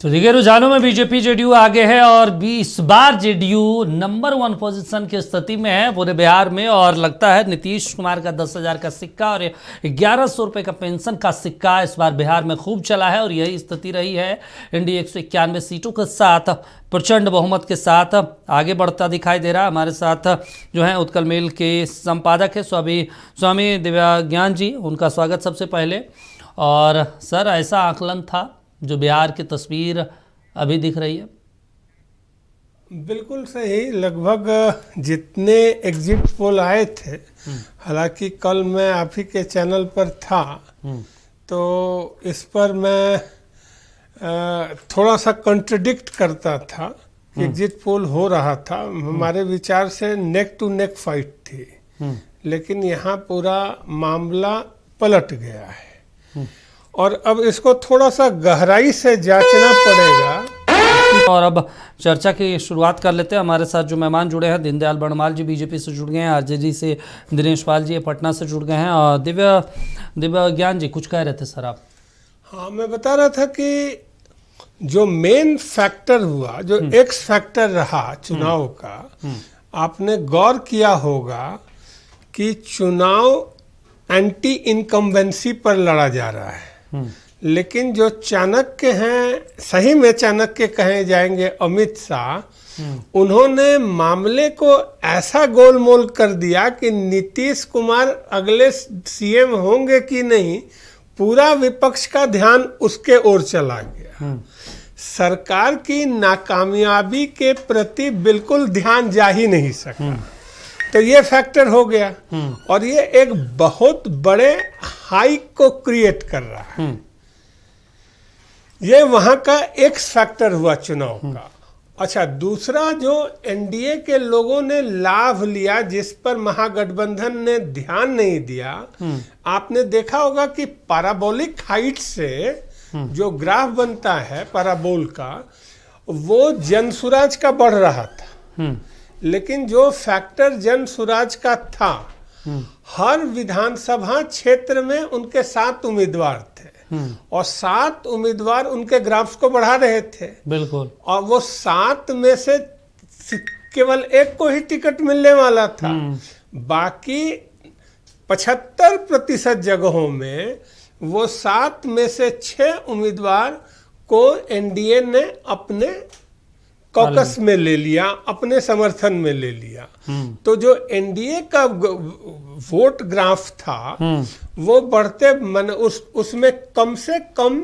तो देखिए रुझानों में बीजेपी जेडीयू आगे है और इस बार जेडीयू नंबर 1 पोजीशन की स्थिति में है पूरे बिहार में। और लगता है नीतीश कुमार का 10,000 का सिक्का और 1,100 रुपये का पेंशन का सिक्का इस बार बिहार में खूब चला है। और यही स्थिति रही है। एनडीए 191 सीटों के साथ प्रचंड बहुमत के साथ आगे बढ़ता दिखाई दे रहा है। हमारे साथ जो है उत्कल मेल के संपादक है स्वामी दिव्याज्ञान जी, उनका स्वागत सबसे पहले। और सर, ऐसा आकलन था जो बिहार की तस्वीर अभी दिख रही है? बिल्कुल सही। लगभग जितने एग्जिट पोल आए थे, हालांकि कल मैं आप ही के चैनल पर था, तो इस पर मैं थोड़ा सा कंट्रडिक्ट करता था कि एग्जिट पोल हो रहा था। हमारे विचार से नेक टू नेक फाइट थी, लेकिन यहाँ पूरा मामला पलट गया है और अब इसको थोड़ा सा गहराई से जांचना पड़ेगा। और अब चर्चा की शुरुआत कर लेते हैं। हमारे साथ जो मेहमान जुड़े हैं, दीनदयाल बर्णवाल जी बीजेपी से जुड़ गए हैं, आरजेडी से दिनेश पाल जी पटना से जुड़ गए हैं, और दिव्याज्ञान जी कुछ कह रहे थे सर आप? हाँ, मैं बता रहा था कि जो मेन फैक्टर हुआ, जो एक्स फैक्टर रहा चुनाव का, आपने गौर किया होगा कि चुनाव एंटी इनकम्बेंसी पर लड़ा जा रहा है। लेकिन जो चाणक्य हैं, सही में चाणक्य कहे जाएंगे अमित शाह, उन्होंने मामले को ऐसा गोलमोल कर दिया कि नीतीश कुमार अगले सीएम होंगे कि नहीं, पूरा विपक्ष का ध्यान उसके ओर चला गया। सरकार की नाकामयाबी के प्रति बिल्कुल ध्यान जा ही नहीं सका। तो ये फैक्टर हो गया और ये एक बहुत बड़े हाइक को क्रिएट कर रहा है। ये वहां का एक्स फैक्टर हुआ चुनाव का। अच्छा, दूसरा जो एनडीए के लोगों ने लाभ लिया, जिस पर महागठबंधन ने ध्यान नहीं दिया, आपने देखा होगा कि पैराबोलिक हाइट से जो ग्राफ बनता है पैराबोल का, वो जनसुराज का बढ़ रहा था। लेकिन जो फैक्टर जनसुराज का था, हर विधानसभा क्षेत्र में उनके 7 उम्मीदवार थे और 7 उम्मीदवार उनके ग्राफ्स को बढ़ा रहे थे। बिल्कुल। और वो 7 में से केवल एक को ही टिकट मिलने वाला था। बाकी 75% जगहों में वो 7 में से 6 उम्मीदवार को एनडीए ने अपने कॉकस में ले लिया, अपने समर्थन में ले लिया। तो जो एनडीए का वोट ग्राफ था, वो बढ़ते उसमें कम से कम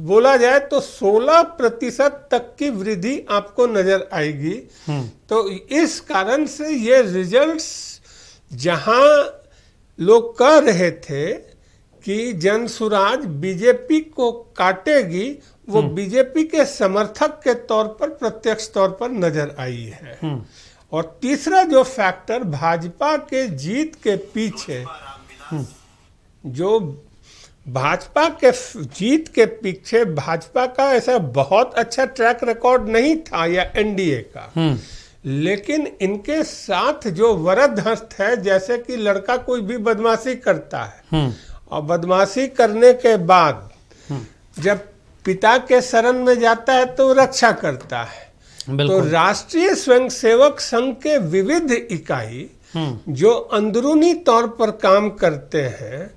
बोला जाए तो 16% तक की वृद्धि आपको नजर आएगी। तो इस कारण से ये रिजल्ट्स, जहां लोग कह रहे थे कि जनसुराज बीजेपी को काटेगी, वो बीजेपी के समर्थक के तौर पर प्रत्यक्ष तौर पर नजर आई है। और तीसरा जो फैक्टर भाजपा के जीत के पीछे, जो भाजपा के जीत के पीछे भाजपा का ऐसा बहुत अच्छा ट्रैक रिकॉर्ड नहीं था या एनडीए का, लेकिन इनके साथ जो वरद हस्त है, जैसे कि लड़का कोई भी बदमाशी करता है और बदमाशी करने के बाद जब पिता के शरण में जाता है तो रक्षा करता है। तो राष्ट्रीय स्वयंसेवक संघ के विविध इकाई जो अंदरूनी तौर पर काम करते हैं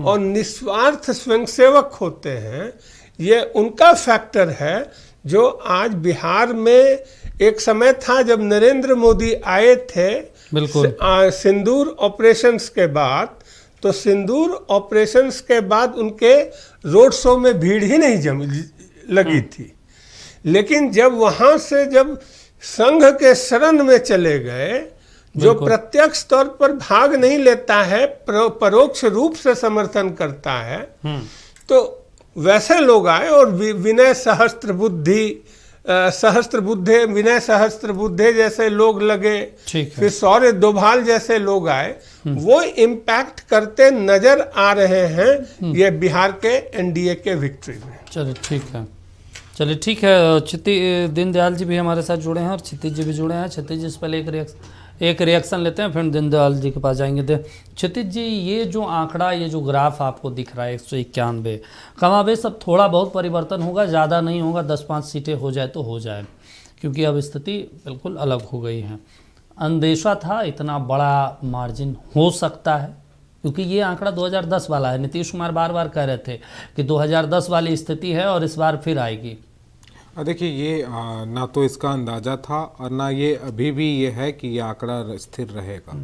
और निस्वार्थ स्वयंसेवक होते हैं, ये उनका फैक्टर है जो आज बिहार में एक समय था जब नरेंद्र मोदी आए थे सिंदूर ऑपरेशंस के बाद, तो सिंदूर ऑपरेशंस के बाद उनके रोड शो में भीड़ ही नहीं लगी थी। लेकिन जब वहां से जब संघ के शरण में चले गए, जो प्रत्यक्ष तौर पर भाग नहीं लेता है, परोक्ष रूप से समर्थन करता है, तो वैसे लोग आए और विनय सहस्त्रबुद्धे जैसे लोग लगे, फिर शौर्य डोभाल जैसे लोग आए, वो इम्पैक्ट करते नजर आ रहे हैं ये बिहार के एनडीए के विक्ट्री में। चलिए ठीक है। दीनदयाल जी भी हमारे साथ जुड़े हैं और क्षितिज जी भी जुड़े हैं। क्षितिज जी, इस पहले एक रिएक्शन लेते हैं, फिर दीनदयाल जी के पास जाएंगे। क्षितिज जी, ये जो आंकड़ा, ये जो ग्राफ आपको दिख रहा है 191, कमाबेश अब थोड़ा बहुत परिवर्तन होगा, ज़्यादा नहीं होगा, 10-5 सीटें हो जाए तो हो जाए, क्योंकि अब स्थिति बिल्कुल अलग हो गई है। अंदेशा था इतना बड़ा मार्जिन हो सकता है, क्योंकि ये आंकड़ा 2010 वाला है। नीतीश कुमार बार बार कह रहे थे कि 2010 वाली स्थिति है और इस बार फिर आएगी। देखिए, ये ना तो इसका अंदाज़ा था और ना ये अभी भी ये है कि ये आंकड़ा स्थिर रहेगा।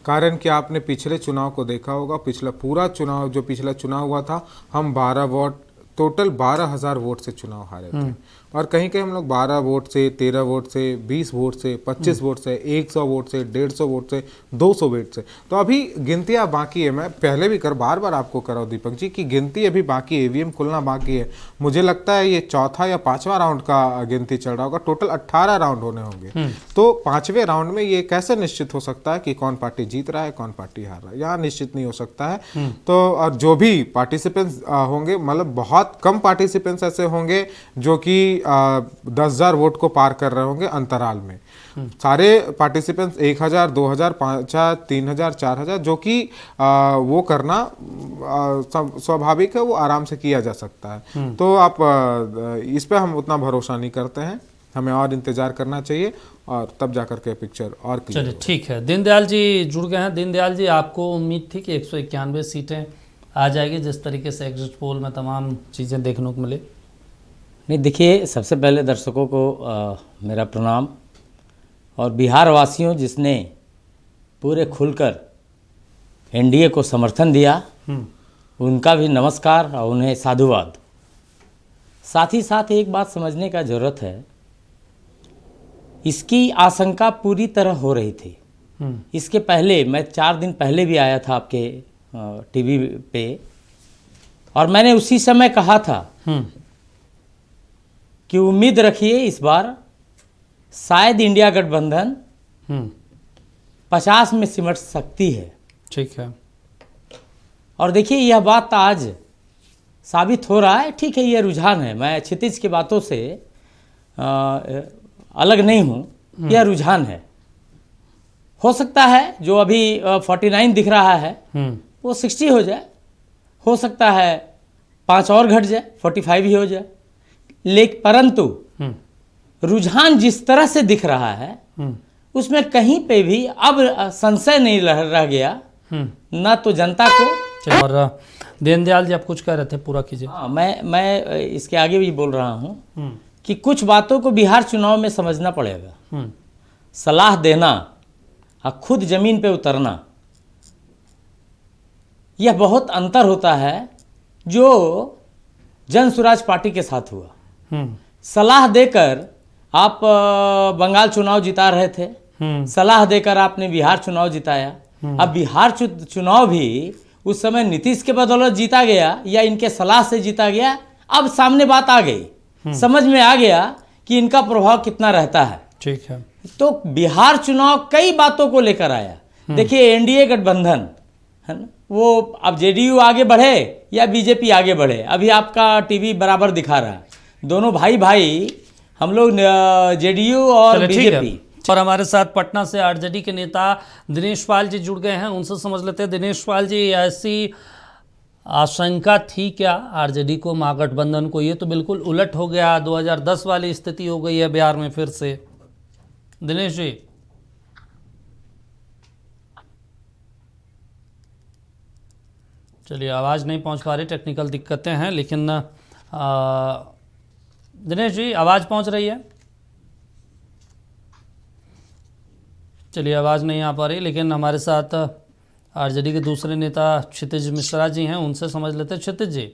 कारण कि आपने पिछले चुनाव को देखा होगा, पिछला पूरा चुनाव, जो पिछला चुनाव हुआ था, हम 12 वोट, टोटल 12,000 वोट से चुनाव हारे थे। और कहीं कहीं हम लोग 12 वोट से, 13 वोट से, 20 वोट से, 25 वोट से, 100 वोट से, 150 वोट से, 200 वोट से। तो अभी गिनतियाँ बाकी है। मैं पहले भी बार बार आपको कर रहा हूँ दीपक जी, कि गिनती अभी बाकी है, ईवीएम खुलना बाकी है। मुझे लगता है ये चौथा या पांचवा राउंड का गिनती चल रहा होगा, टोटल 18 राउंड होने होंगे। तो पांचवें राउंड में ये कैसे निश्चित हो सकता है कि कौन पार्टी जीत रहा है, कौन पार्टी हार रहा है? यहाँ निश्चित नहीं हो सकता है। तो और जो भी पार्टिसिपेंट्स होंगे, मतलब बहुत कम पार्टिसिपेंट्स ऐसे होंगे जो कि 10,000 वोट को पार कर रहे होंगे अंतराल में। सारे पार्टिसिपेंट्स 1,000, 2,000, 5,000, 3,000, 4,000, जो कि वो करना स्वाभाविक है, वो आराम से किया जा सकता है। तो आप इस पे हम उतना भरोसा नहीं करते हैं, हमें और इंतजार करना चाहिए और तब जाकर के पिक्चर और क्लियर। चलिए ठीक है, दीनदयाल जी जुड़ गए हैं। दीनदयाल जी, आपको उम्मीद थी कि 191 सीटें आ जाएगी, जिस तरीके से एग्जिट पोल में तमाम चीज़ें देखने को मिले? नहीं, देखिए, सबसे पहले दर्शकों को मेरा प्रणाम, और बिहार वासियों जिसने पूरे खुलकर एनडीए को समर्थन दिया, उनका भी नमस्कार और उन्हें साधुवाद। साथ ही साथ एक बात समझने का ज़रूरत है, इसकी आशंका पूरी तरह हो रही थी। इसके पहले मैं 4 दिन पहले भी आया था आपके टीवी पे, और मैंने उसी समय कहा था कि उम्मीद रखिए इस बार शायद इंडिया गठबंधन 50 में सिमट सकती है। ठीक है। और देखिए, यह बात आज साबित हो रहा है। ठीक है, यह रुझान है, मैं क्षितिज की बातों से अलग नहीं हूँ, यह रुझान है। हो सकता है जो अभी 49 दिख रहा है वो 60 हो जाए, हो सकता है 5 और घट जाए, 45 ही हो जाए। लेकिन परंतु रुझान जिस तरह से दिख रहा है, उसमें कहीं पे भी अब संशय नहीं रह गया, ना तो जनता को। और दीनदयाल जी, आप कुछ कह रहे थे, पूरा कीजिए। हाँ, मैं इसके आगे भी बोल रहा हूँ कि कुछ बातों को बिहार चुनाव में समझना पड़ेगा। सलाह देना और खुद जमीन पे उतरना, यह बहुत अंतर होता है जो जन स्वराज पार्टी के साथ हुआ। सलाह देकर आप बंगाल चुनाव जिता रहे थे, सलाह देकर आपने बिहार चुनाव जिताया। अब बिहार चुनाव भी उस समय नीतीश के बदौलत जीता गया या इनके सलाह से जीता गया, अब सामने बात आ गई, समझ में आ गया कि इनका प्रभाव कितना रहता है। ठीक है। तो बिहार चुनाव कई बातों को लेकर आया। देखिए, एनडीए गठबंधन है ना, वो अब जेडीयू आगे बढ़े या बीजेपी आगे बढ़े, अभी आपका टीवी बराबर दिखा रहा है, दोनों भाई भाई हम लोग जेडीयू और बीजेपी। और हमारे साथ पटना से आरजेडी के नेता दिनेश पाल जी जुड़ गए हैं, उनसे समझ लेते हैं। दिनेश पाल जी, ऐसी आशंका थी क्या आरजेडी को, महागठबंधन को? ये तो बिल्कुल उलट हो गया, 2010 वाली स्थिति हो गई है बिहार में फिर से। दिनेश जी, चलिए, आवाज़ नहीं पहुंच पा रही, टेक्निकल दिक्कतें हैं, लेकिन दिनेश जी, आवाज़ पहुंच रही है? चलिए, आवाज़ नहीं आ पा रही, लेकिन हमारे साथ आरजेडी के दूसरे नेता क्षितिज मिश्रा जी हैं, उनसे समझ लेते हैं। क्षितिज जी,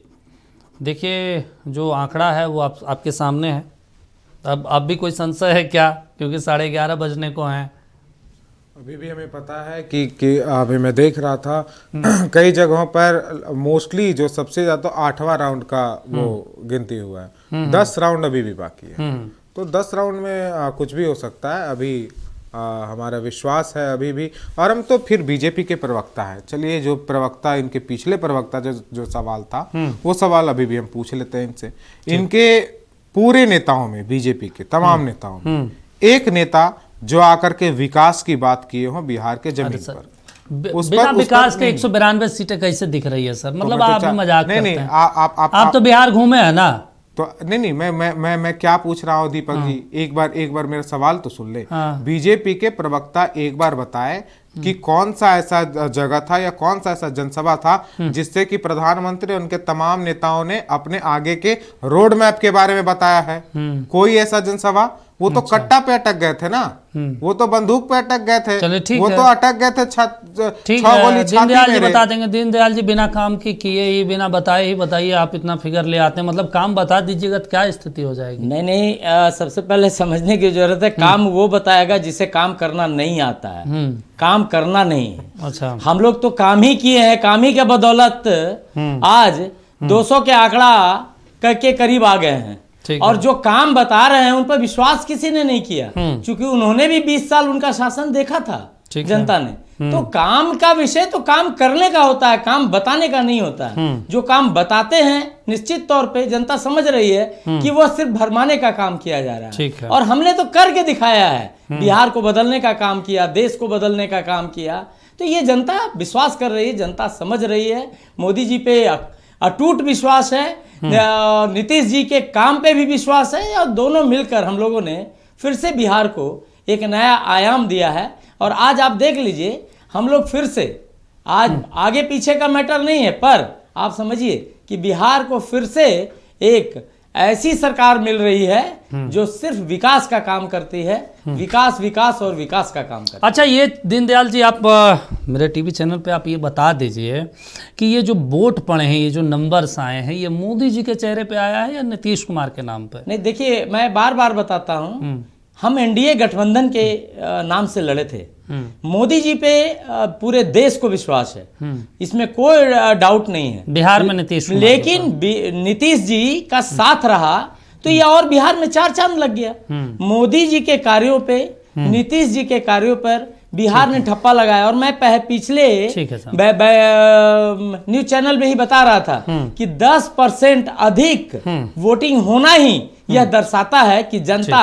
देखिए, जो आंकड़ा है वो आपके सामने है। अब भी कोई संशय है क्या? क्योंकि 11:30 बजने को हैं। अभी भी हमें पता है कि अभी मैं देख रहा था कई जगहों पर मोस्टली जो सबसे ज़्यादा 8वां राउंड का वो गिनती हुआ है। 10 राउंड अभी भी बाकी है। तो 10 राउंड में कुछ भी हो सकता है। अभी हमारा विश्वास है अभी भी। और हम तो फिर बीजेपी के प्रवक्ता है, चलिए, जो प्रवक्ता, इनके पिछले प्रवक्ता जो सवाल था, वो सवाल अभी भी हम पूछ लेते हैं इनसे। इनके पूरे नेताओं में, बीजेपी के तमाम नेताओं में, एक नेता जो आकर के विकास की बात किए हो बिहार के जमीन पर। उस बिना पर विकास के 192 सीटें कैसे दिख रही है सर? मतलब आप भी मजाक नहीं करते नहीं हैं। आप आप तो बिहार घूमे हैं ना? तो नहीं मैं क्या पूछ रहा हूँ दीपक जी, एक बार मेरा सवाल तो सुन ले। बीजेपी के प्रवक्ता एक बार बताए कि कौन सा ऐसा जगह था या कौन सा ऐसा जनसभा था जिससे कि प्रधानमंत्री और उनके तमाम नेताओं ने अपने आगे के रोड मैप के बारे में बताया है? कोई ऐसा जनसभा? वो तो कट्टा पे अटक गए थे ना, वो तो बंदूक पे अटक गए थे, चलिए ठीक वो है। तो अटक गए थे ठीक छह गोली है, छाती दीनदयाल जी में बता देंगे। दीनदयाल जी बिना काम के किए ही, बिना बताए ही बताइए, आप इतना फिगर ले आते हैं, मतलब काम बता दीजिएगा तो क्या स्थिति हो जाएगी? नहीं, सबसे पहले समझने की जरूरत है, काम वो बताएगा जिसे काम करना नहीं आता है, काम करना नहीं। अच्छा, हम लोग तो काम ही किए हैं, काम ही के बदौलत आज 200 के आंकड़ा के करीब आ गए हैं। ठीक और है। जो काम बता रहे हैं उन पर विश्वास किसी ने नहीं किया, क्योंकि उन्होंने भी 20 साल उनका शासन देखा था ठीक है। जनता ने। तो काम का विषय तो काम करने का होता है, काम बताने का नहीं होता है। जो काम बताते हैं निश्चित तौर पे जनता समझ रही है कि वो सिर्फ भरमाने का काम किया जा रहा ठीक है, है। और हमने तो करके दिखाया है। बिहार को बदलने का काम किया, देश को बदलने का काम किया, तो ये जनता विश्वास कर रही है, जनता समझ रही है। मोदी जी पे अटूट विश्वास है, नीतीश जी के काम पे भी विश्वास है, और दोनों मिलकर हम लोगों ने फिर से बिहार को एक नया आयाम दिया है। और आज आप देख लीजिए, हम लोग फिर से आज आगे पीछे का मैटर नहीं है, पर आप समझिए कि बिहार को फिर से एक ऐसी सरकार मिल रही है जो सिर्फ विकास का काम करती है, विकास विकास और विकास का काम करती है। अच्छा, ये दीनदयाल जी आप मेरे टीवी चैनल पे आप ये बता दीजिए कि ये जो वोट पड़े हैं, ये जो नंबर्स आए हैं, ये मोदी जी के चेहरे पे आया है या नीतीश कुमार के नाम पे? नहीं, देखिए, मैं बार बार बताता हूँ, हम एनडीए गठबंधन के नाम से लड़े थे। मोदी जी पे पूरे देश को विश्वास है, इसमें कोई डाउट नहीं है। बिहार में नीतीश कुमार, लेकिन नीतीश जी का साथ रहा तो ये और बिहार में चार चांद लग गया। मोदी जी के कार्यों पे, नीतीश जी के कार्यों पर बिहार ने ठप्पा लगाया। और मैं पिछले न्यूज चैनल में ही बता रहा था कि 10% अधिक वोटिंग होना ही यह दर्शाता है कि जनता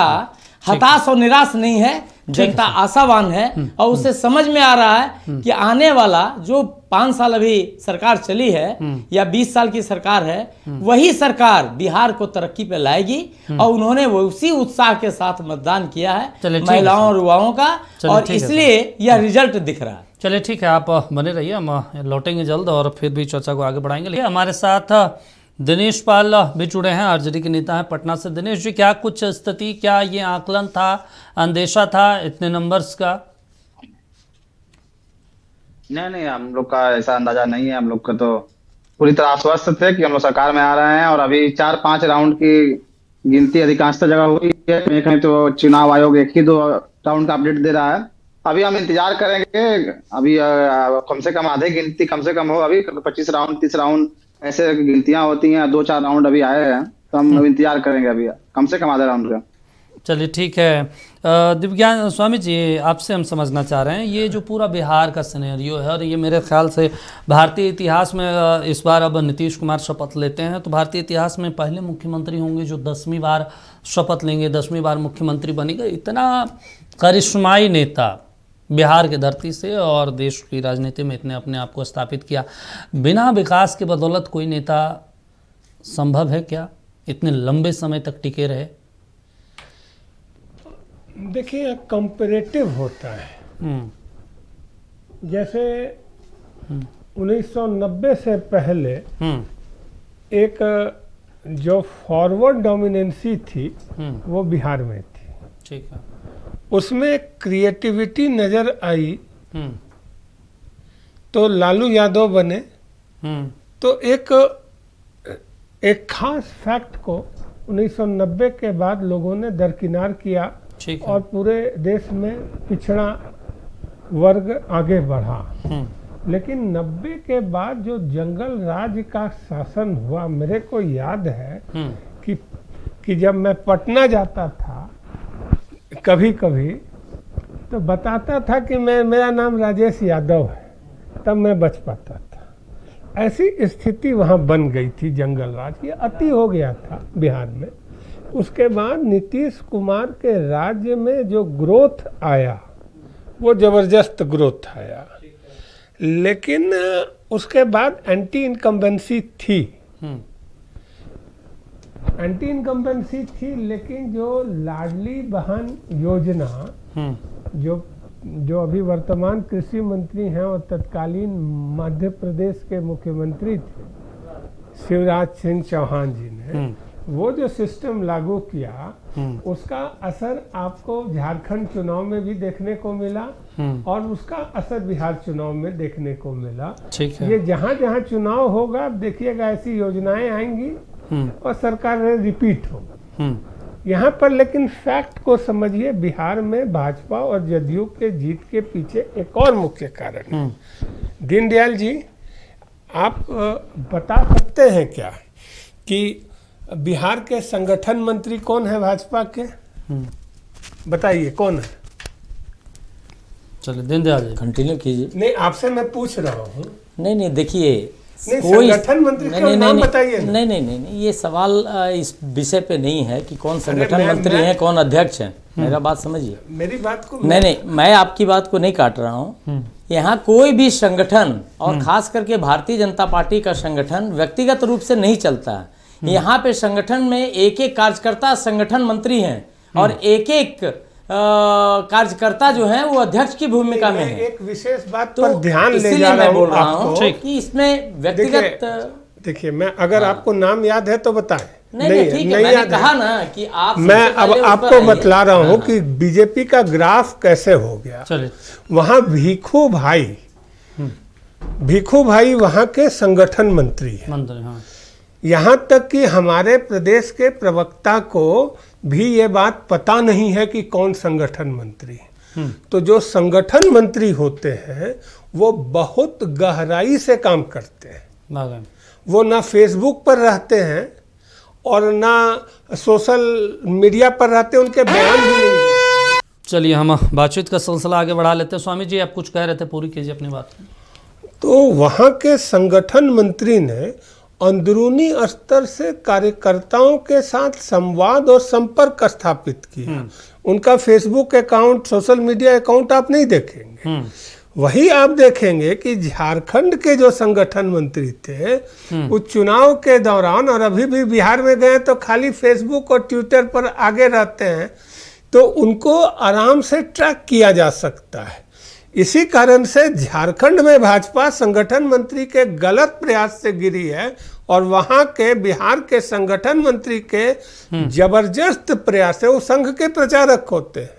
हताश और निराश नहीं है, जनता आशावान है, और उसे समझ में आ रहा है कि आने वाला जो 5 साल अभी सरकार चली है या 20 साल की सरकार है, वही सरकार बिहार को तरक्की पे लाएगी। और उन्होंने वो उसी उत्साह के साथ मतदान किया है महिलाओं और युवाओं का, और इसलिए यह रिजल्ट दिख रहा है। चलिए ठीक है, आप बने रहिए, हम लौटेंगे जल्द और फिर भी चर्चा को आगे बढ़ाएंगे। हमारे साथ दिनेश पाल भी जुड़े हैं, आरजेडी के नेता हैं पटना से। दिनेश जी, क्या कुछ स्थिति, क्या ये आकलन था, अंदेशा था इतने नंबर्स का? नहीं, हम लोग का ऐसा अंदाजा नहीं है। हम लोग का तो पूरी तरह आश्वस्त थे कि हम लोग सरकार में आ रहे हैं, और अभी 4-5 राउंड की गिनती अधिकांशतः जगह हुई है। कहीं तो चुनाव आयोग 1-2 राउंड का अपडेट दे रहा है। अभी हम इंतजार करेंगे, अभी कम से कम आधे गिनती कम से कम हो। अभी 25 राउंड 30 राउंड ऐसे गिनतियां होती हैं, 2-4 राउंड अभी आए हैं, तो हम इंतजार करेंगे अभी कम से कम आधे राउंड का। चलिए ठीक है। दिव्यांग स्वामी जी, आपसे हम समझना चाह रहे हैं, ये जो पूरा बिहार का सिनेरियो है, और ये मेरे ख्याल से भारतीय इतिहास में इस बार अब नीतीश कुमार शपथ लेते हैं, तो भारतीय इतिहास में पहले मुख्यमंत्री होंगे जो 10वीं बार शपथ लेंगे, 10वीं बार मुख्यमंत्री बनेंगे। इतना करिश्माई नेता बिहार की धरती से और देश की राजनीति में इतने अपने आप को स्थापित किया, बिना विकास के बदौलत कोई नेता संभव है क्या? इतने लंबे समय तक टिके रहे? देखिए, कंपैरेटिव होता है। जैसे 1990 से पहले एक जो फॉरवर्ड डोमिनेंसी थी वो बिहार में थी। ठीक है। उसमें क्रिएटिविटी नजर आई तो लालू यादव बने। तो एक खास फैक्ट को 1990 के बाद लोगों ने दरकिनार किया, और पूरे देश में पिछड़ा वर्ग आगे बढ़ा। लेकिन 90 के बाद जो जंगल राज का शासन हुआ, मेरे को याद है कि जब मैं पटना जाता था कभी कभी, तो बताता था कि मेरा नाम राजेश यादव है, तब मैं बच पाता था। ऐसी स्थिति वहाँ बन गई थी जंगल राज की, अति हो गया था बिहार में। उसके बाद नीतीश कुमार के राज्य में जो ग्रोथ आया वो जबरदस्त ग्रोथ आया, लेकिन उसके बाद एंटी इनकम्बेंसी थी। एंटी इनकम्बेंसी थी, लेकिन जो लाडली बहन योजना जो अभी वर्तमान कृषि मंत्री हैं और तत्कालीन मध्य प्रदेश के मुख्यमंत्री थे शिवराज सिंह चौहान जी ने वो जो सिस्टम लागू किया उसका असर आपको झारखंड चुनाव में भी देखने को मिला और उसका असर बिहार चुनाव में देखने को मिला। ठीक है। ये जहाँ जहाँ चुनाव होगा आप देखिएगा ऐसी योजनाएं आएंगी और सरकार में रिपीट होगा। यहाँ पर लेकिन फैक्ट को समझिए, बिहार में भाजपा और जदयू के जीत के पीछे एक और मुख्य कारण है। दीनदयाल जी, आप बता सकते हैं क्या कि बिहार के संगठन मंत्री कौन है भाजपा के? बताइए कौन है? चलिए दीनदयाल जी कंटिन्यू कीजिए। नहीं, आपसे मैं पूछ रहा हूँ। नहीं देखिए, नहीं, संगठन मंत्री का नाम बताइए ना। नहीं, ये सवाल इस विषय पे नहीं है कि कौन संगठन मंत्री मैं- हैं, कौन अध्यक्ष हैं। मेरा बात समझिए। मेरी बात को नहीं, मैं आपकी बात को नहीं काट रहा हूँ। यहाँ कोई भी संगठन और खास करके भारतीय जनता पार्टी का संगठन व्यक्तिगत रूप से नहीं चलता है। यहाँ पे संगठन में एक एक कार्यकर्ता संगठन मंत्री हैं और एक एक कार्यकर्ता जो है वो अध्यक्ष की भूमिका में है। एक विशेष बात तो पर ध्यान ले इसीलिए जा रहा मैं बोल हूँ रहा हूँ आपको। कि इसमें व्यक्तिगत देखिए, मैं अगर आपको नाम याद है तो बताएं। नहीं ठीक है, मैंने याद कहा है। ना कि आप मैं सबसे अब पहले उस पर आपको आइए। बतला रहा हूँ कि बीजेपी का ग्राफ कैसे हो गया। चलिए। वहाँ भिखू भाई वहाँ के संगठन मंत्री हैं। मंत्री, हाँ। यहाँ तक कि हमारे प्रदेश के प्रवक्ता को भी ये बात पता नहीं है कि कौन संगठन मंत्री है। तो जो संगठन मंत्री होते हैं वो बहुत गहराई से काम करते हैं। भागन। वो ना फेसबुक पर रहते हैं और ना सोशल मीडिया पर रहते हैं, उनके बयान भी नहीं। चलिए हम बातचीत का सिलसिला आगे बढ़ा लेते हैं। स्वामी जी आप कुछ कह रहे थे, पूरी कीजिए अपनी बात। तो वहाँ के संगठन मंत्री ने अंदरूनी स्तर से कार्यकर्ताओं के साथ संवाद और संपर्क स्थापित किया। उनका Facebook account, social media account आप नहीं देखेंगे। वही आप देखेंगे कि झारखंड के जो संगठन मंत्री थे वो चुनाव के दौरान और अभी भी बिहार में गए तो खाली फेसबुक और ट्विटर पर आगे रहते हैं, तो उनको आराम से ट्रैक किया जा सकता है। इसी कारण से झारखंड में भाजपा संगठन मंत्री के गलत प्रयास से गिरी है और वहां के बिहार के संगठन मंत्री के जबरदस्त प्रयास से वो संघ के प्रचारक होते हैं।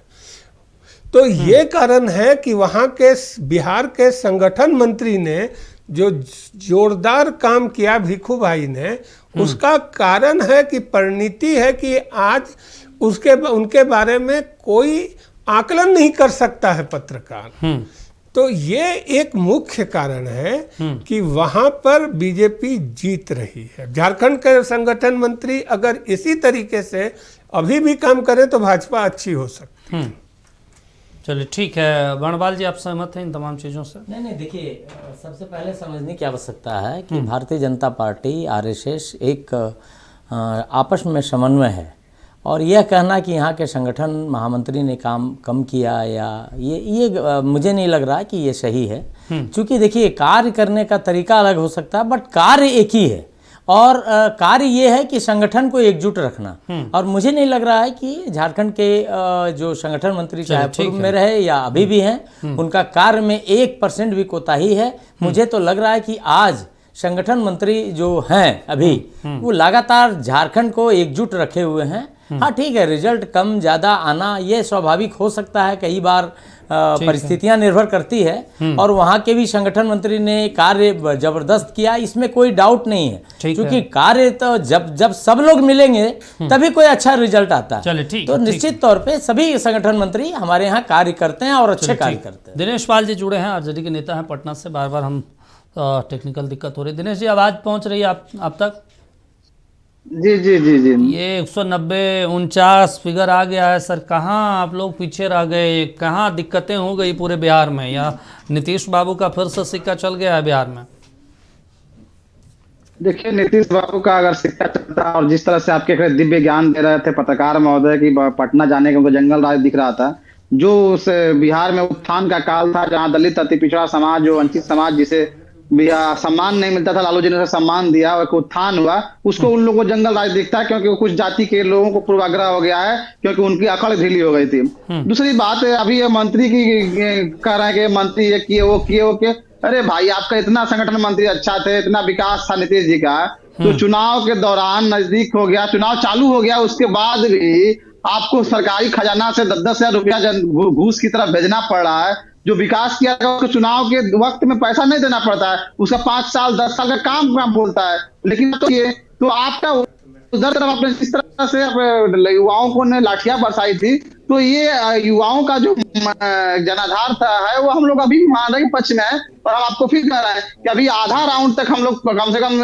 तो ये कारण है कि वहां के बिहार के संगठन मंत्री ने जो जोरदार काम किया भिखू भाई ने, उसका कारण है कि परिणति है कि आज उनके बारे में कोई आकलन नहीं कर सकता है पत्रकार। तो ये एक मुख्य कारण है कि वहां पर बीजेपी जीत रही है। झारखंड के संगठन मंत्री अगर इसी तरीके से अभी भी काम करें तो भाजपा अच्छी हो सकती है। चलिए ठीक है। बर्णवाल जी आप सहमत हैं इन तमाम चीज़ों से? नहीं देखिए, सबसे पहले समझने की आवश्यकता है कि भारतीय जनता पार्टी आरएसएस एक आपस में समन्वय है और यह कहना कि यहाँ के संगठन महामंत्री ने काम कम किया या ये मुझे नहीं लग रहा कि ये सही है। क्योंकि देखिए, कार्य करने का तरीका अलग हो सकता है बट कार्य एक ही है और कार्य ये है कि संगठन को एकजुट रखना। और मुझे नहीं लग रहा है कि झारखंड के जो संगठन मंत्री चाहे पूर्व में रहे या अभी भी हैं, उनका कार्य में 1% भी कोताही है। मुझे तो लग रहा है कि आज संगठन मंत्री जो हैं अभी वो लगातार झारखंड को एकजुट रखे हुए हैं। हाँ ठीक है, रिजल्ट कम ज़्यादा आना ये स्वाभाविक हो सकता है, कई बार परिस्थितियां निर्भर करती है और वहाँ के भी संगठन मंत्री ने कार्य जबरदस्त किया, इसमें कोई डाउट नहीं है। क्योंकि कार्य तो जब सब लोग मिलेंगे तभी कोई अच्छा रिजल्ट आता है। चलिए ठीक तो निश्चित तौर पे सभी संगठन मंत्री हमारे यहाँ कार्य करते हैं और अच्छे कार्य करते हैं। दिनेश पाल जी जुड़े हैं, आरजेडी के नेता हैं पटना से। बार बार हम टेक्निकल दिक्कत हो रही है। दिनेश जी आवाज़ पहुँच रही है आप तक? जी जी जी जी ये 190-49 फिगर आ गया है सर। कहाँ आप लोग पीछे रह गए? कहाँ दिक्कतें हो गई पूरे बिहार में, या नीतीश बाबू का फिर से सिक्का चल गया है बिहार में? देखिए, नीतीश बाबू का अगर सिक्का चलता और जिस तरह से आपके दिव्य ज्ञान दे रहे थे पत्रकार महोदय की पटना जाने के उनको जंगल राज दिख रहा था, जो उस बिहार में उत्थान का काल था जहां दलित अति पिछड़ा समाज, जो वंचित समाज जिसे सम्मान नहीं मिलता था, लालू जी ने उसे सम्मान दिया और एक उत्थान हुआ, उसको उन लोगों को जंगल राज दिखता है क्योंकि कुछ जाति के लोगों को पूर्वाग्रह हो गया है, क्योंकि उनकी अकड़ ढीली हो गई थी। दूसरी बात है, अभी ये मंत्री की कह रहे हैं कि मंत्री ये किए वो किए। अरे भाई, आपका इतना संगठन मंत्री अच्छा थे, इतना विकास था नीतीश जी का, तो चुनाव के दौरान नजदीक हो गया, चुनाव चालू हो गया, उसके बाद भी आपको सरकारी खजाना से 10-10 हजार रुपया घूस की तरफ भेजना पड़ रहा है। जो विकास किया था उसको चुनाव के वक्त में पैसा नहीं देना पड़ता है, उसका 5 साल 10 साल का काम बोलता है। लेकिन तो ये तो आपका उधर तरफ अपने जिस तरह से युवाओं को ने लाठियां बरसाई थी, तो ये युवाओं का जो जनाधार था है वो हम लोग अभी मानने के पक्ष में है। और हम आपको फिर कह रहे हैं कि अभी आधा राउंड तक हम लोग कम से कम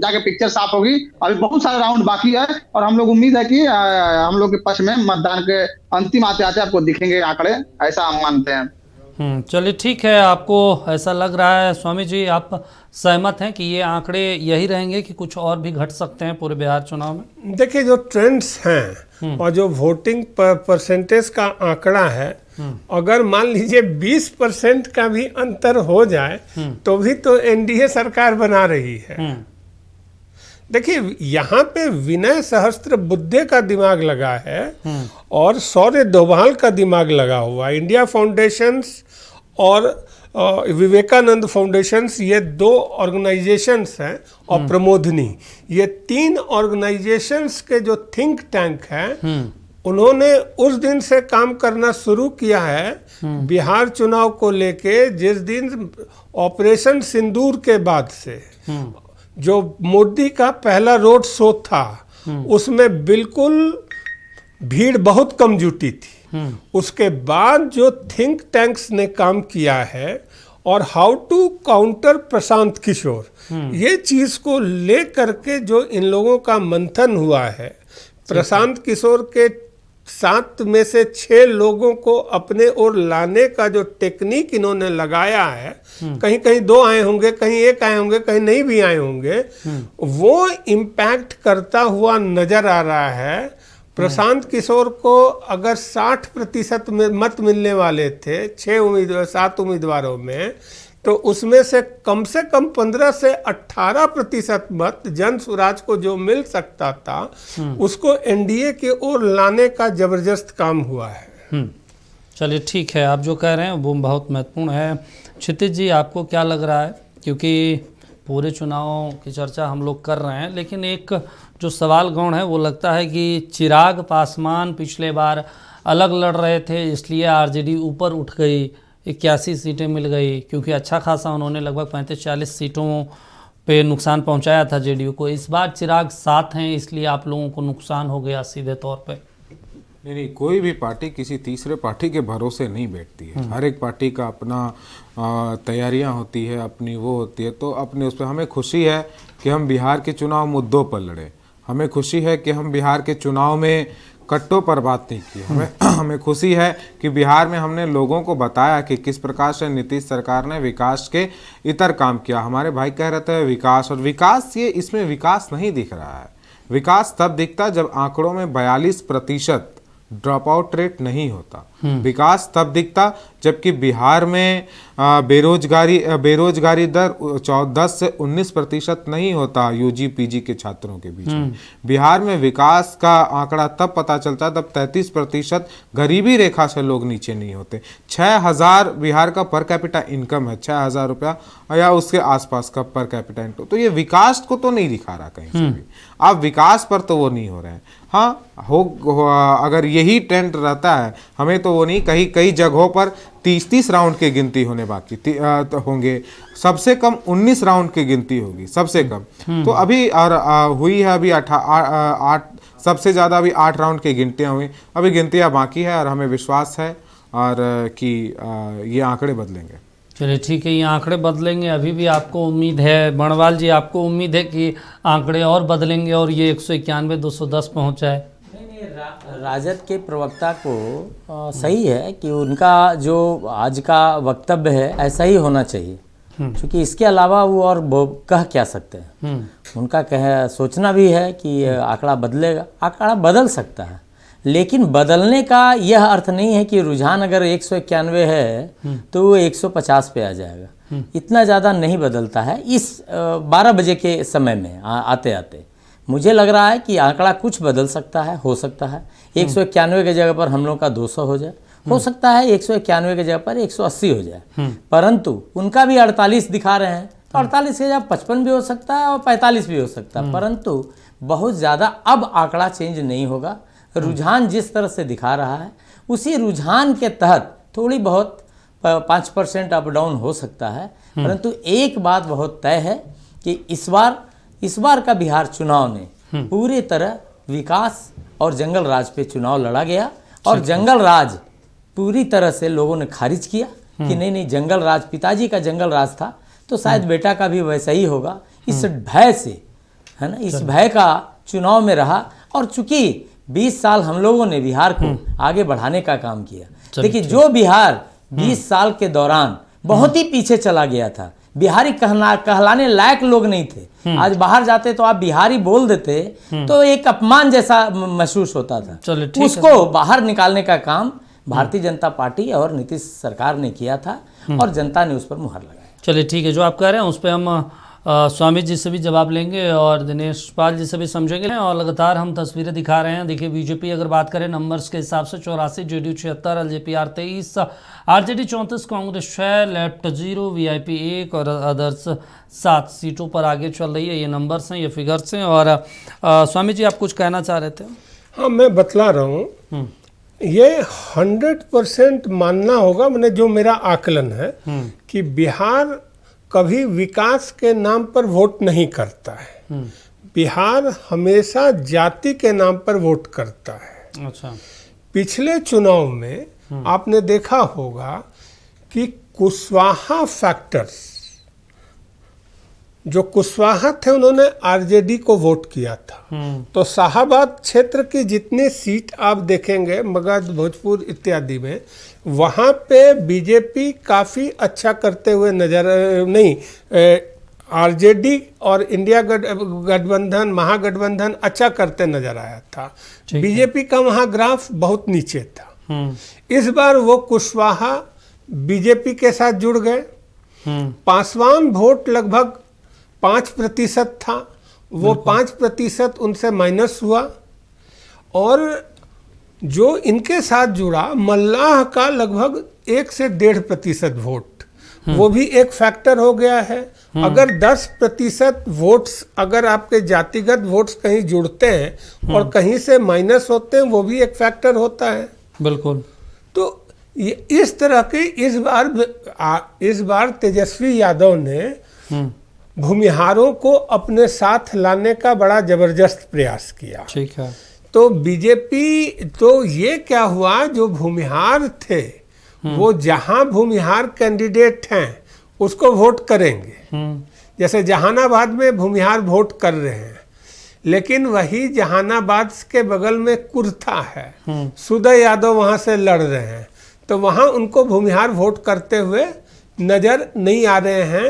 जाके पिक्चर साफ होगी, अभी बहुत सारे राउंड बाकी है और हम लोग उम्मीद है कि हम लोग के पक्ष में मतदान के अंतिम आते आते आपको दिखेंगे आंकड़े, ऐसा हम मानते हैं। चलिए ठीक है, आपको ऐसा लग रहा है स्वामी जी, आप सहमत हैं कि ये आंकड़े यही रहेंगे कि कुछ और भी घट सकते हैं पूरे बिहार चुनाव में? देखिए, जो ट्रेंड्स हैं और जो वोटिंग परसेंटेज का आंकड़ा है, अगर मान लीजिए 20% का भी अंतर हो जाए तो भी तो एनडीए सरकार बना रही है। देखिए, यहाँ पे विनय सहस्त्रबुद्धे का दिमाग लगा है और शौर्य डोभाल का दिमाग लगा हुआ। इंडिया फाउंडेशंस और विवेकानंद फाउंडेशंस, ये 2 ऑर्गेनाइजेशंस हैं, और प्रमोदनी, ये 3 ऑर्गेनाइजेशंस के जो थिंक टैंक हैं, उन्होंने उस दिन से काम करना शुरू किया है बिहार चुनाव को लेके, जिस दिन ऑपरेशन सिंदूर के बाद से जो मोदी का पहला रोड शो था, उसमें बिल्कुल भीड़ बहुत कम जुटी थी। उसके बाद जो थिंक टैंक्स ने काम किया है और how to counter Prashant Kishor, ये चीज को ले करके जो इन लोगों का मंथन हुआ है, प्रशांत किशोर के 7 में से 6 लोगों को अपने ओर लाने का जो टेक्निक इन्होंने लगाया है, कहीं कहीं 2 आए होंगे, कहीं 1 आए होंगे, कहीं नहीं भी आए होंगे, वो इम्पैक्ट करता हुआ नजर आ रहा है। प्रशांत किशोर को अगर 60% में मत मिलने वाले थे 7 उम्मीदवारों में, तो उसमें से कम 15 से 18% मत जन स्वराज को जो मिल सकता था, उसको एनडीए की ओर लाने का जबरदस्त काम हुआ है। चलिए ठीक है, आप जो कह रहे हैं वो बहुत महत्वपूर्ण है। क्षितिज जी, आपको क्या लग रहा है? क्योंकि पूरे चुनाव की चर्चा हम लोग कर रहे हैं, लेकिन एक जो सवाल गौण है वो लगता है कि चिराग पासवान पिछले बार अलग लड़ रहे थे, इसलिए आरजेडी ऊपर उठ गई, 81 सीटें मिल गई, क्योंकि अच्छा खासा उन्होंने लगभग 35-40 सीटों पे नुकसान पहुंचाया था जेडीयू को। इस बार चिराग साथ हैं, इसलिए आप लोगों को नुकसान हो गया सीधे तौर पे? नहीं, कोई भी पार्टी किसी तीसरे पार्टी के भरोसे नहीं बैठती है। हर एक पार्टी का अपना तैयारियां होती है, अपनी वो होती है, तो अपने उस पर हमें खुशी है कि हम बिहार के चुनाव मुद्दों पर लड़े, हमें खुशी है कि हम बिहार के चुनाव में कट्टों पर बात नहीं की, हमें खुशी है कि बिहार में हमने लोगों को बताया कि किस प्रकार से नीतीश सरकार ने विकास के इतर काम किया। हमारे भाई कह रहे थे विकास, और विकास, ये इसमें विकास नहीं दिख रहा है। विकास तब दिखता जब आंकड़ों में 42% ड्रॉप आउट रेट नहीं होता। विकास तब दिखता जबकि बिहार में बेरोजगारी दर 10 से 19% नहीं होता यूजी पीजी के छात्रों के बीच में। बिहार में विकास का आंकड़ा तब पता चलता तब 33% गरीबी रेखा से लोग नीचे नहीं होते। 6000 बिहार का पर कैपिटा इनकम है, 6000 रुपया या उसके आसपास का पर कैपिटा इनकम, तो ये विकास को तो नहीं दिखा रहा कहीं से भी। अब विकास पर तो वो नहीं हो रहे हैं। हाँ, अगर यही ट्रेंड रहता है, हमें तो वो नहीं, कई जगहों पर 30 राउंड की गिनती होने बाकी होंगे, सबसे कम 19 राउंड की गिनती होगी, सबसे कम। तो अभी और हुई है अभी 8, सबसे ज़्यादा अभी 8 राउंड की गिनतियाँ हुई, अभी गिनतियाँ बाकी है और हमें विश्वास है और कि ये आंकड़े बदलेंगे। चलिए ठीक है, ये आंकड़े बदलेंगे, अभी भी आपको उम्मीद है? बणवाल जी, आपको उम्मीद है कि आंकड़े और बदलेंगे और ये 191-210 पहुँच जाए? राजद के प्रवक्ता को सही है कि उनका जो आज का वक्तव्य है ऐसा ही होना चाहिए। क्योंकि इसके अलावा वो और कह क्या सकते हैं। उनका सोचना भी है कि आंकड़ा बदलेगा, आंकड़ा बदल सकता है, लेकिन बदलने का यह अर्थ नहीं है कि रुझान अगर 191 है तो वो 150 पे आ जाएगा। इतना ज़्यादा नहीं बदलता है इस 12 बजे के समय में आते आते। मुझे लग रहा है कि आंकड़ा कुछ बदल सकता है, हो सकता है 191 की जगह पर हम लोग का 200 हो जाए, हो सकता है 191 की जगह पर 180 हो जाए, परंतु उनका भी 48 दिखा रहे हैं, तो 48 की जगह 55 भी हो सकता है और 45 भी हो सकता है, परंतु बहुत ज़्यादा अब आंकड़ा चेंज नहीं होगा। रुझान जिस तरह से दिखा रहा है उसी रुझान के तहत थोड़ी बहुत 5% अप डाउन हो सकता है, परंतु एक बात बहुत तय है कि इस बार का बिहार चुनाव ने पूरी तरह विकास और जंगल राज पे चुनाव लड़ा गया, और जंगल राज पूरी तरह से लोगों ने खारिज किया कि नहीं जंगल राज, पिताजी का जंगल राज था तो शायद बेटा का भी वैसा ही होगा। इस भय से, है ना, इस भय का चुनाव में रहा, और चूंकि 20 साल हम लोगों ने बिहार को आगे बढ़ाने का काम किया। देखिए, जो बिहार 20 साल के दौरान बहुत ही पीछे चला गया था, बिहारी कहलाने लायक लोग नहीं थे, आज बाहर जाते तो आप बिहारी बोल देते तो एक अपमान जैसा महसूस होता था। उसको बाहर निकालने का काम भारतीय जनता पार्टी और नीतीश सरकार ने किया था, और जनता ने उस पर मुहर लगाया। चलिए ठीक है, जो आप कह रहे हैं उस पर हम स्वामी जी से भी जवाब लेंगे और दिनेश पाल जी से भी समझेंगे, और लगातार हम तस्वीरें दिखा रहे हैं। देखिए, बीजेपी अगर बात करें नंबर्स के हिसाब से 84, JDU 76, LJP 23, RJD 34, Congress 6, left 0, VIP 1 और अदर्स 7 सीटों पर आगे चल रही है। ये नंबर्स हैं, ये फिगर्स हैं। और स्वामी जी, आप कुछ कहना चाह रहे थे? हाँ, मैं बतला रहा हूँ, ये 100% मानना होगा, मैंने जो मेरा आकलन है कि बिहार कभी विकास के नाम पर वोट नहीं करता है। बिहार हमेशा जाति के नाम पर वोट करता है। अच्छा। पिछले चुनाव में आपने देखा होगा कि कुशवाहा फैक्टर्स, जो कुशवाहा थे, उन्होंने आरजेडी को वोट किया था। तो शाहाबाद क्षेत्र की जितनी सीट आप देखेंगे, मगध, भोजपुर इत्यादि में, वहाँ पे बीजेपी काफ़ी अच्छा करते हुए नजर नहीं, आरजेडी और इंडिया गठबंधन, महागठबंधन अच्छा करते नजर आया था। बीजेपी का वहाँ ग्राफ बहुत नीचे था। इस बार वो कुशवाहा बीजेपी के साथ जुड़ गए। पासवान वोट लगभग 5% था, वो 5% उनसे माइनस हुआ, और जो इनके साथ जुड़ा मल्लाह का लगभग 1 से 1.5% वोट, वो भी एक फैक्टर हो गया है। अगर 10% वोट्स, अगर आपके जातिगत वोट्स कहीं जुड़ते हैं और कहीं से माइनस होते हैं, वो भी एक फैक्टर होता है। बिल्कुल। तो ये इस तरह के इस बार तेजस्वी यादव ने भूमिहारों को अपने साथ लाने का बड़ा जबरदस्त प्रयास किया। ठीक है। तो बीजेपी, तो ये क्या हुआ, जो भूमिहार थे वो जहां भूमिहार कैंडिडेट हैं उसको वोट करेंगे। जैसे जहानाबाद में भूमिहार वोट कर रहे हैं, लेकिन वही जहानाबाद के बगल में कुर्था है, सुदय यादव वहां से लड़ रहे हैं, तो वहां उनको भूमिहार वोट करते हुए नजर नहीं आ रहे हैं।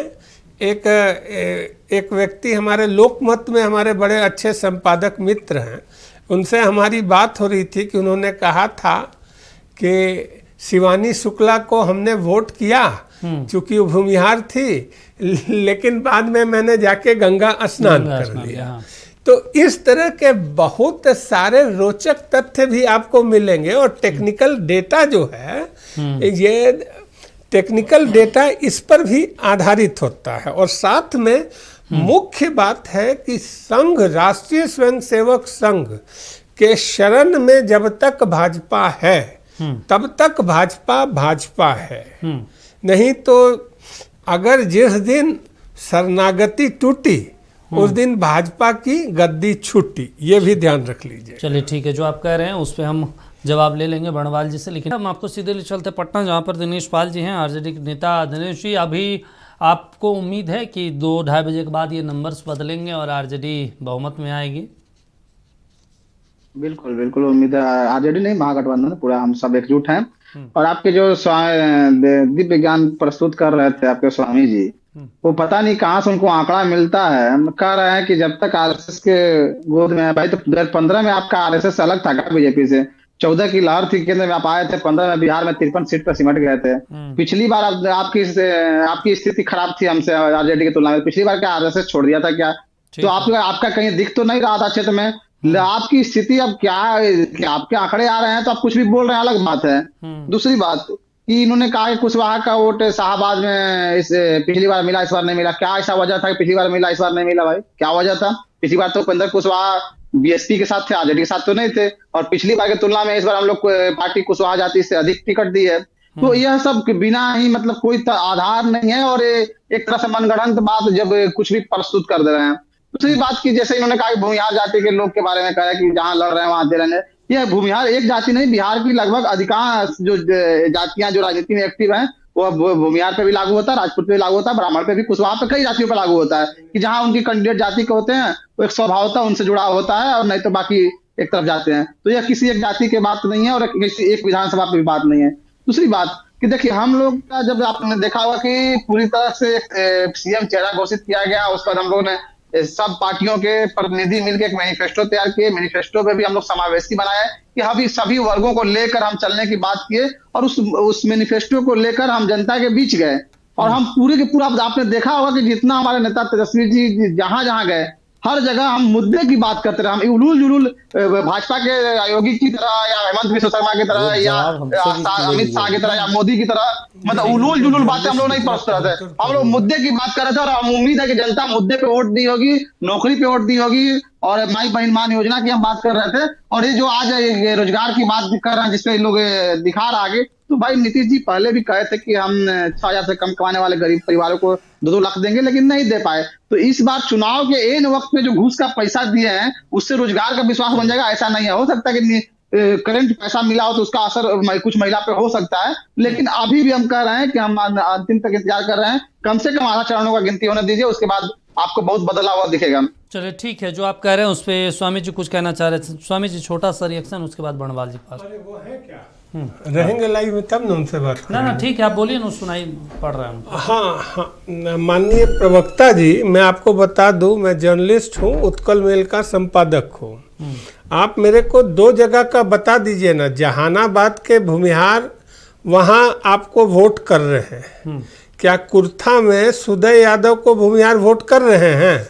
एक व्यक्ति हमारे लोकमत में हमारे बड़े अच्छे संपादक मित्र हैं, उनसे हमारी बात हो रही थी कि उन्होंने कहा था कि शिवानी शुक्ला को हमने वोट किया क्योंकि वो भूमिहार थी, लेकिन बाद में मैंने जाके गंगा स्नान कर लिया। तो इस तरह के बहुत सारे रोचक तथ्य भी आपको मिलेंगे, और टेक्निकल डेटा जो है, ये टेक्निकल डेटा इस पर भी आधारित होता है। और साथ में मुख्य बात है कि संघ, राष्ट्रीय स्वयंसेवक संघ के शरण में जब तक भाजपा है तब तक भाजपा है, नहीं तो अगर जिस दिन शरणागति टूटी उस दिन भाजपा की गद्दी छूटी, ये भी ध्यान रख लीजिए। चलिए ठीक है, जो आप कह रहे हैं उस पर हम जवाब ले लेंगे बर्णवाल जी से, लेकिन हम आपको सीधे ले चलते पटना, जहाँ पर दिनेश पाल जी हैं, आरजेडी के नेता। दिनेश जी, अभी आपको उम्मीद है कि 2-2:30 बजे के बाद ये नंबर्स बदलेंगे और आरजेडी बहुमत में आएगी? बिल्कुल बिल्कुल उम्मीद है। आरजेडी नहीं, महागठबंधन पूरा हम सब एकजुट हैं। और आपके जो दिव्य ज्ञान प्रस्तुत कर रहे थे आपके स्वामी जी, वो पता नहीं कहाँ से उनको आंकड़ा मिलता है। हम कह रहे हैं कि जब तक आरएसएस के गोद में है भाई, तो 2015 में आपका आरएसएस अलग था क्या बीजेपी से? 14 की लहर थी केंद्र में, आप आए थे 15 में बिहार में 53 सीट पर सिमट गए थे। पिछली बार आपकी स्थिति खराब थी हमसे आरजेडी की तुलना में। पिछली बार क्या आरएसएस छोड़ दिया था क्या? तो आपका कहीं दिख तो नहीं रहा था क्षेत्र में। आपकी स्थिति अब क्या आपके आंकड़े आ रहे हैं तो आप कुछ भी बोल रहे हैं, अलग बात है। दूसरी बात कि इन्होंने कहा कि कुशवाहा का वोट शाहबाद में इस पिछली बार मिला, इस बार नहीं मिला। क्या ऐसा वजह था कि पिछली बार मिला इस बार नहीं मिला? भाई क्या वजह था? पिछली बार तो उपेंद्र कुशवाहा बीएसपी के साथ थे, आरजेडी के साथ तो नहीं थे। और पिछली बार की तुलना में इस बार हम लोग पार्टी कुशवाहा जाति से अधिक टिकट दी है। तो यह सब बिना ही मतलब कोई आधार नहीं है, और एक तरह से मनगढ़ंत बात जब कुछ भी प्रस्तुत कर दे रहे हैं। दूसरी बात की जैसे इन्होंने कहा कि भूमिहार जाति के लोग के बारे में कहा कि जहां लड़ रहे हैं वहां दे रहेंगे। यह भूमिहार एक जाति नहीं, बिहार की लगभग अधिकांश जो जातियां जो राजनीति में एक्टिव हैं वो भूमिहार पे भी लागू होता है, राजपूत पे भी लागू होता है, ब्राह्मण पे भी, कुशवाहा पे, कई जातियों पे लागू होता है कि जहां उनकी कैंडिडेट जाति के होते हैं वो एक स्वभावतः उनसे जुड़ा होता है, और नहीं तो बाकी एक तरफ जाते हैं। तो यह किसी एक जाति की बात नहीं है और किसी एक विधानसभा की बात नहीं है। दूसरी बात कि देखिए हम लोग का जब आपने देखा होगा कि पूरी तरह से सीएम चेहरा घोषित किया गया, उस पर हम लोग ने सब पार्टियों के प्रतिनिधि मिलकर एक मैनिफेस्टो तैयार किए। मैनिफेस्टो पे भी हम लोग समावेशी बनाए कि हम सभी वर्गों को लेकर हम चलने की बात किए, और उस मैनिफेस्टो को लेकर हम जनता के बीच गए। और हम पूरे के पूरा आपने देखा होगा कि जितना हमारे नेता तेजस्वी जी जहां जहां गए हर जगह हम मुद्दे की बात करते रहे। हम उलूल जुलूल भाजपा के योगी की तरह या हेमंत बिश्व शर्मा की तरह या अमित शाह की तरह या मोदी की तरह मतलब उलूल जुलूल बातें हम लोग नहीं परोसते रहते। हम लोग मुद्दे की बात कर रहे थे, और हम उम्मीद है कि जनता मुद्दे पे वोट दी होगी, नौकरी पे वोट दी होगी, और माई बहन मान योजना की हम बात कर रहे थे। और ये जो आज रोजगार की बात कर रहे हैं जिसपे लोग दिखा रहा आगे, तो भाई नीतीश जी पहले भी कहे थे कि हम 6,000 से कम कमाने वाले गरीब परिवारों को 2-2 लाख देंगे, लेकिन नहीं दे पाए। तो इस बार चुनाव के एन वक्त में जो घूस का पैसा दिए हैं उससे रोजगार का विश्वास बन जाएगा, ऐसा नहीं है। हो सकता है कि करंट पैसा मिला हो तो उसका असर कुछ महिला पे हो सकता है, लेकिन अभी भी हम कह रहे हैं कि हम अंतिम तक इंतजार कर रहे हैं। कम से कम आधा चरणों का गिनती होने दीजिए, उसके बाद आपको बहुत बदलाव हुआ दिखेगा। चलिए ठीक है, जो आप कह रहे हैं उस पर स्वामी जी कुछ कहना चाह रहे थे। स्वामी जी छोटा सा रिएक्शन, उसके बाद बर्णवाल जी पास। वो है क्या रहेंगे लाइव में तब न उनसे बात ना ठीक है, आप बोलिए ना, सुनाई पड़ रहा है। हाँ, माननीय प्रवक्ता जी, मैं आपको बता दूं, मैं जर्नलिस्ट हूँ, उत्कल मेल का संपादक हूँ। आप मेरे को 2 जगह का बता दीजिए ना, जहानाबाद के भूमिहार वहाँ आपको वोट कर रहे हैं, क्या कुर्था में सुदय यादव को भूमिहार वोट कर रहे हैं,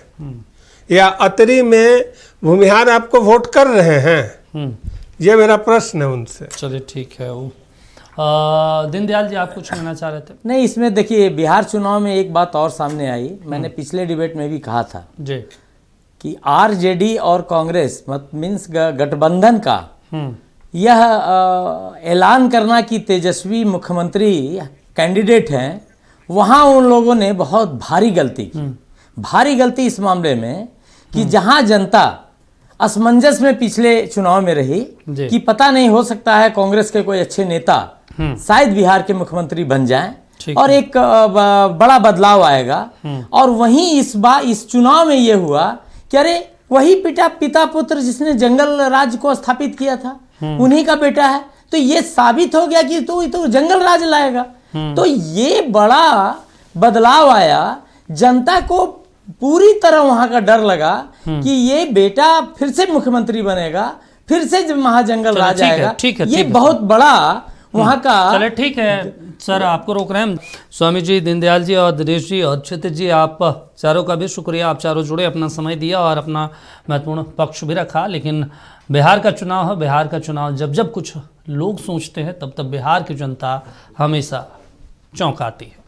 या अतरी में भूमिहार आपको वोट कर रहे हैं? ये मेरा प्रश्न है उनसे। चलिए ठीक है। दीनदयाल जी आप कुछ कहना चाह रहे थे? नहीं, इसमें देखिए बिहार चुनाव में एक बात और सामने आई, मैंने पिछले डिबेट में भी कहा था जी कि आरजेडी और कांग्रेस मीन्स गठबंधन का यह ऐलान करना कि तेजस्वी मुख्यमंत्री कैंडिडेट हैं, वहाँ उन लोगों ने बहुत भारी गलती की। भारी गलती इस मामले में कि जहाँ जनता असमंजस में पिछले चुनाव में रही कि पता नहीं, हो सकता है कांग्रेस के कोई अच्छे नेता शायद बिहार के मुख्यमंत्री बन जाएं और एक बड़ा बदलाव आएगा। और वहीं इस चुनाव में ये हुआ कि अरे वही पिता पुत्र जिसने जंगल राज को स्थापित किया था उन्हीं का बेटा है, तो ये साबित हो गया कि तो जंगल राज लाएगा। तो ये बड़ा बदलाव आया, जनता को पूरी तरह वहां का डर लगा कि ये बेटा फिर से मुख्यमंत्री बनेगा, फिर से महाजंगल राज आएगा। ये बहुत बड़ा वहां का। चले ठीक है सर, आपको रोक रहे हैं। स्वामी जी, दीनदयाल जी और दिनेश जी और क्षितिज जी, आप चारों का भी शुक्रिया। आप चारों जुड़े, अपना समय दिया और अपना महत्वपूर्ण पक्ष भी रखा। लेकिन बिहार का चुनाव है, बिहार का चुनाव जब कुछ लोग सोचते हैं तब बिहार की जनता हमेशा चौंकाती है।